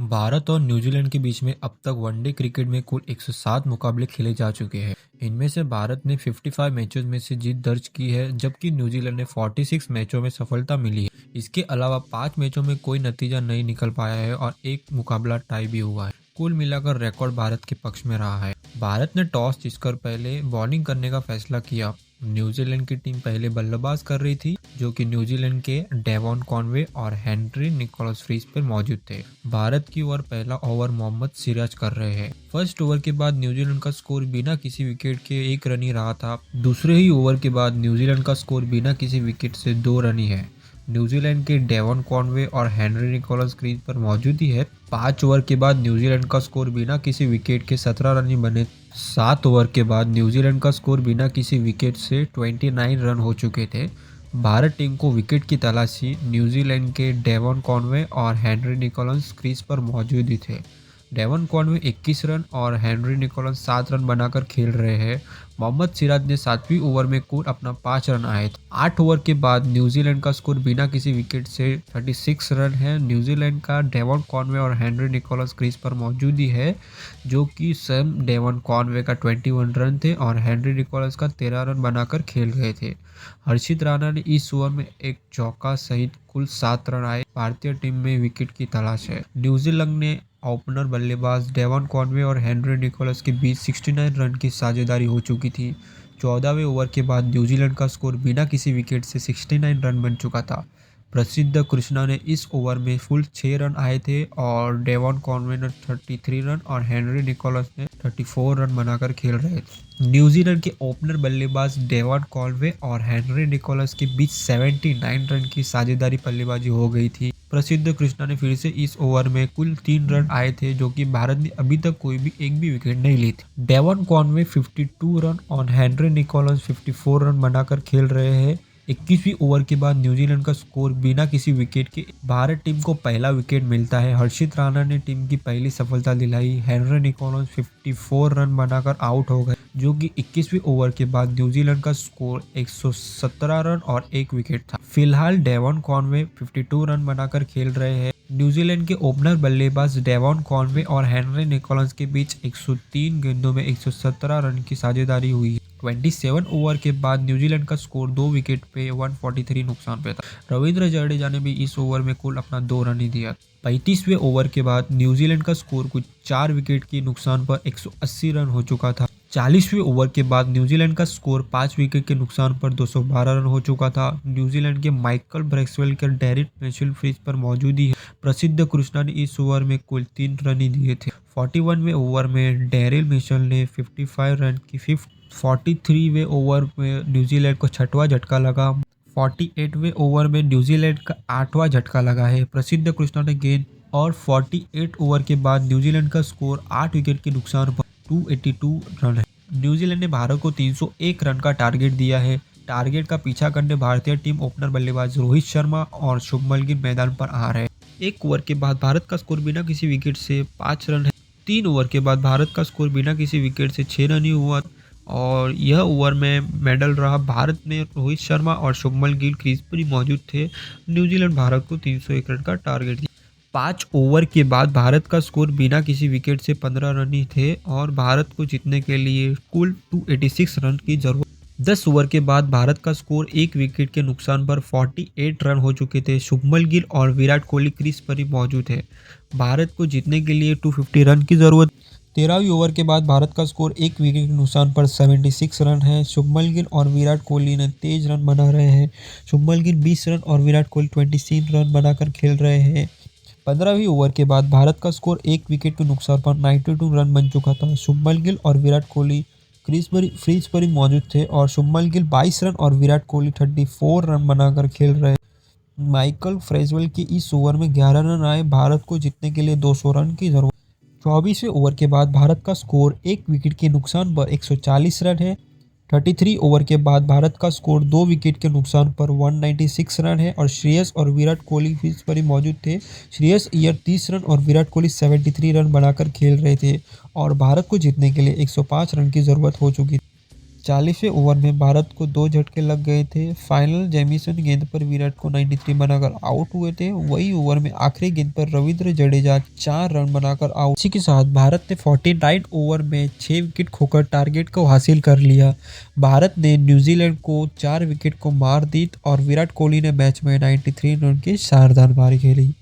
भारत और न्यूजीलैंड के बीच में अब तक वनडे क्रिकेट में कुल 107 मुकाबले खेले जा चुके हैं। इनमें से भारत ने 55 मैचों में से जीत दर्ज की है, जबकि न्यूजीलैंड ने 46 मैचों में सफलता मिली है। इसके अलावा 5 मैचों में कोई नतीजा नहीं निकल पाया है और एक मुकाबला टाई भी हुआ है। कुल मिलाकर रिकॉर्ड भारत के पक्ष में रहा है। भारत ने टॉस जीतकर पहले बॉलिंग करने का फैसला किया। न्यूजीलैंड की टीम पहले बल्लेबाज कर रही थी, जो कि न्यूजीलैंड के डेवॉन कॉनवे और हेनरी निकोलस फ्रीज पर मौजूद थे। भारत की ओर पहला ओवर मोहम्मद सिराज कर रहे हैं। फर्स्ट ओवर के बाद न्यूजीलैंड का स्कोर बिना किसी विकेट के 1 रन ही रहा था। दूसरे ही ओवर के बाद न्यूजीलैंड का स्कोर बिना किसी विकेट से 2 रन ही है। न्यूजीलैंड के डेवॉन कॉनवे और हेनरी निकोलस क्रीज पर मौजूद ही है। 5 ओवर के बाद न्यूजीलैंड का स्कोर बिना किसी विकेट के 17 रन ही बने। 7 ओवर के बाद न्यूजीलैंड का स्कोर बिना किसी विकेट से 29 रन हो चुके थे। भारत टीम को विकेट की तलाशी न्यूजीलैंड के डेवॉन कॉनवे और हेनरी निकोलस क्रीज पर मौजूद ही थे। डेवॉन कॉनवे 21 रन और हेनरी निकोलस 7 रन बनाकर खेल रहे हैं। मोहम्मद सिराज ने 7वीं ओवर में कुल अपना 5 रन आए थे। 8 ओवर के बाद न्यूजीलैंड का स्कोर बिना किसी विकेट से 36 रन है। न्यूजीलैंड का डेवॉन कॉनवे और हेनरी निकोलस क्रीज पर मौजूद ही है, जो कि सेम डेवॉन कॉनवे का 21 रन थे और हेनरी निकोलस का 13 रन बनाकर खेल गए थे। हर्षित राणा ने इस ओवर में एक चौका सहित कुल 7 रन आए। भारतीय टीम में विकेट की तलाश है। न्यूजीलैंड ने ओपनर बल्लेबाज डेवॉन कॉनवे और हेनरी निकोलस के बीच 69 रन की साझेदारी हो चुकी थी। 14वें ओवर के बाद न्यूजीलैंड का स्कोर बिना किसी विकेट से 69 रन बन चुका था। प्रसिद्ध कृष्णा ने इस ओवर में कुल 6 रन आए थे और डेवॉन कॉनवे ने 33 रन और हेनरी निकोलस ने 34 रन बनाकर खेल रहे थे। न्यूजीलैंड के ओपनर बल्लेबाज डेवॉन कॉनवे और हेनरी निकोलस के बीच 79 रन की साझेदारी बल्लेबाजी हो गई थी। प्रसिद्ध कृष्णा ने फिर से इस ओवर में कुल 3 रन आए थे, जो कि भारत ने अभी तक एक भी विकेट नहीं ली थी। डेवॉन कॉनवे 52 रन और हेनरी निकोलस 54 रन बनाकर खेल रहे हैं। 21वीं ओवर के बाद न्यूजीलैंड का स्कोर बिना किसी विकेट के भारत टीम को पहला विकेट मिलता है। हर्षित राणा ने टीम की पहली सफलता दिलाई। हेनरी निकोलस 54 रन बनाकर आउट हो गए, जो कि 21वीं ओवर के बाद न्यूजीलैंड का स्कोर 117 रन और 1 विकेट था। फिलहाल डेवॉन कॉनवे 52 रन बनाकर खेल रहे हैं। न्यूजीलैंड के ओपनर बल्लेबाज डेवॉन कॉनवे और हेनरी निकोलस के बीच 103 गेंदों में 117 रन की साझेदारी हुई। 27 ओवर के बाद न्यूजीलैंड का स्कोर 2 विकेट पे 143 नुकसान पे था। रविंद्र जडेजा ने भी इस ओवर में कुल अपना 2 रन ही दिया। 35वें ओवर के बाद न्यूजीलैंड का स्कोर कुछ 4 विकेट के नुकसान पर 180 रन हो चुका था। 40वें ओवर के बाद न्यूजीलैंड का स्कोर 5 विकेट के नुकसान पर 212 रन हो चुका था। न्यूजीलैंड के माइकल ब्रैक्सवेल के डेरिक मैचुअल फ्रीज पर मौजूद है। प्रसिद्ध कृष्णा ने इस ओवर में कुल 3 रन ही दिए थे। 41वें ओवर में डेरिल मिशेल ने 55 रन की 43वें ओवर में न्यूजीलैंड को 6वां झटका लगा। 48वें ओवर में न्यूजीलैंड का 8वां झटका लगा है। प्रसिद्ध कृष्णा ने गेंद और 48 ओवर के बाद न्यूजीलैंड का स्कोर 8 विकेट के नुकसान पर 282 रन है। न्यूजीलैंड ने भारत को 301 रन का टारगेट दिया है। टारगेट का पीछा करने भारतीय टीम ओपनर बल्लेबाज रोहित शर्मा और शुभमन गिल मैदान पर आ रहे हैं। 1 ओवर के बाद भारत का स्कोर बिना किसी विकेट से 5 रन है। 3 ओवर के बाद भारत का स्कोर बिना किसी विकेट से 6 रन ही हुआ और यह ओवर में मेडल रहा। भारत में रोहित शर्मा और शुभमन गिल क्रीज पर ही मौजूद थे। न्यूजीलैंड भारत को 301 रन का टारगेट दिया। 5 ओवर के बाद भारत का स्कोर बिना किसी विकेट से 15 रन ही थे और भारत को जीतने के लिए कुल 286 रन की जरूरत। 10 ओवर के बाद भारत का स्कोर 1 विकेट के नुकसान पर 48 रन हो चुके थे। शुभमन गिल और विराट कोहली क्रीज पर ही मौजूद है। भारत को जीतने के लिए 250 रन की जरूरत। 13वीं ओवर के बाद भारत का स्कोर 1 विकेट के नुकसान पर 76 रन है। शुभमन गिल और विराट कोहली ने तेज रन बना रहे हैं। शुभमन गिल 20 रन और विराट कोहली 23 रन बनाकर खेल रहे हैं। 15वीं ओवर के बाद भारत का स्कोर 1 विकेट के नुकसान पर 92 रन बन चुका था। शुभमन गिल और विराट कोहली फ्रीज पर ही मौजूद थे और शुभमन गिल 22 रन और विराट कोहली 34 रन बनाकर खेल रहे हैं। माइकल ब्रैक्सवेल के इस ओवर में 11 रन आए। भारत को जीतने के लिए 200 रन की जरूरत। 24वें ओवर के बाद भारत का स्कोर 1 विकेट के नुकसान पर 140 रन है। 33 ओवर के बाद भारत का स्कोर 2 विकेट के नुकसान पर 196 रन है और श्रेयस और विराट कोहली फील्ड पर ही मौजूद थे। श्रेयस अय्यर 30 रन और विराट कोहली 73 रन बनाकर खेल रहे थे और भारत को जीतने के लिए 105 रन की जरूरत हो चुकी थी। 40वें ओवर में भारत को 2 झटके लग गए थे। फाइनल जेमिसन गेंद पर विराट को 93 बनाकर आउट हुए थे। वही ओवर में आखिरी गेंद पर रविंद्र जडेजा 4 रन बनाकर आउट। इसी के साथ भारत ने 49 ओवर में 6 विकेट खोकर टारगेट को हासिल कर लिया। भारत ने न्यूजीलैंड को 4 विकेट को मार दी और विराट कोहली ने मैच में 93 रन की शानदार पारी खेली।